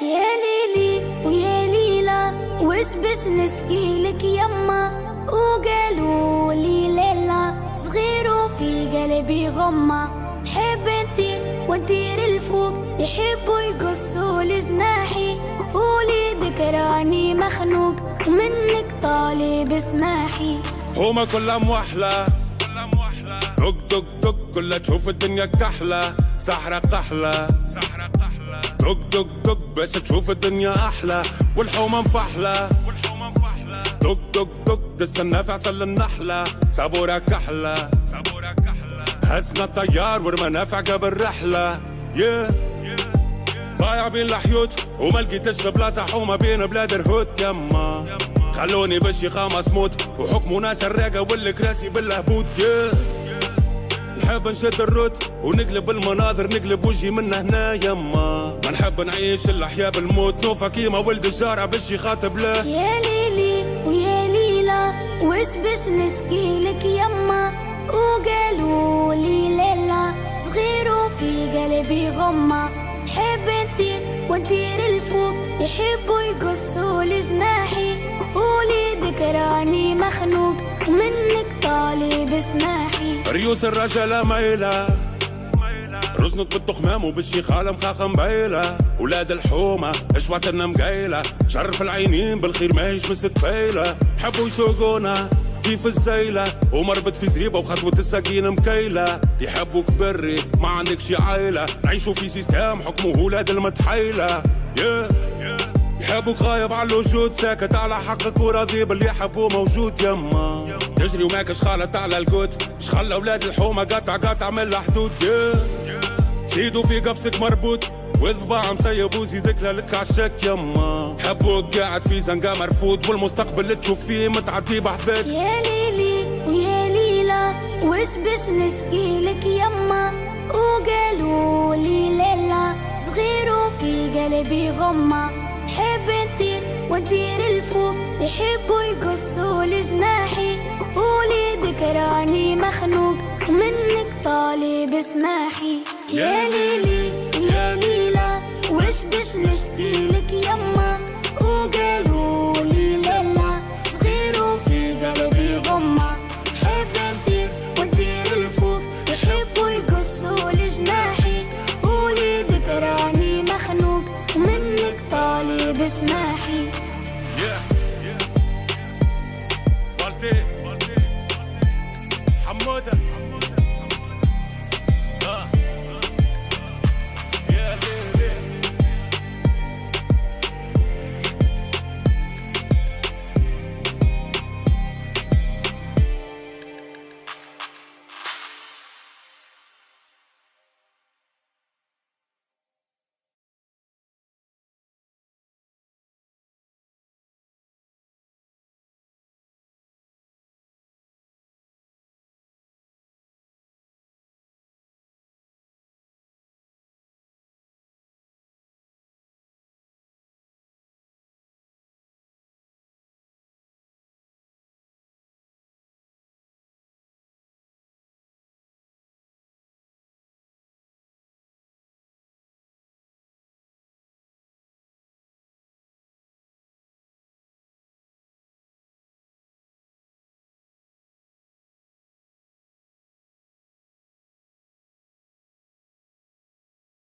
يا ليلي ويا ليلى وش باش نشكيلك يما، وقالوا لي ليلى صغير وفي قلبي غمة، حب نطير وندير الفوق يحبوا يقصوا لجناحي، وليدك راني مخنوق ومنك طالب اسماحي. هما كلها موحلة دق دق دق كلها تشوف الدنيا كحلة، سحرة قحلة دق دق دق باش تشوف الدنيا أحلى، والحومة مفحلة دق دق دق تستنى في عسل النحلة، صبورة كحلة هزنا الطيار ورمانا في عقب الرحلة. ضايع بين الحيوت وما لقيتش بلاصة حومة بين بلاد الهوت يما، خلوني بالشيخة مسموت وحكموا ناس الراقة والكراسي بالهبوط. نحب نشد الروت ونقلب المناظر، نقلب وجهي من هنا يما، ما نحب نعيش الأحياء بالموت، نوفا كيما ولد الجارع باش يخاطب له. يا ليلي ويا ليلى وش باش نشكيلك يما، وقالوا لي ليلى صغير وفي قلبي غمة، حب نطير وندير الفوق يحبوا يقصوا لجناحي، وليدك راني مخنوق ومنك طالب اسماحي. ريوس الرجالة مايلة رزنت بالتخمام وبالشيخالة مخاخة مبايلة، ولاد الحومة اشواتنا مقايلة، شرف العينين بالخير ماهيش مستفايلة، حبوا يسوقونا كيف الزيلة ومربط في زريبة وخطوة الساقين مكيلة، يحبوك بري ما عندكش عايلة، نعيشوا في سيستم حكمه ولاد المتحيلة. يحبوك غايب على الوجود ساكت على حقك وراضي باللي يحبوه موجود يما، تجري وماكش خالط على القوت، شخلى ولاد الحومة قطع من الحدود. زيدوا في قفصك مربوط وذباع مسيب وزيدك لك عالشك يما، حبوك قاعد في زنقة مرفوض والمستقبل اللي تشوف فيه متعدي بحذاك. يا ليلي ويا ليلى وش باش نشكيلك يما، وقالوا لي ليلى صغير وفي قلبي غمة، حب نطير وندير الفوق يحبوا يقصوا لجناحي، وليدك راني مخنوق ومنك طالب اسماحي. يا ليلي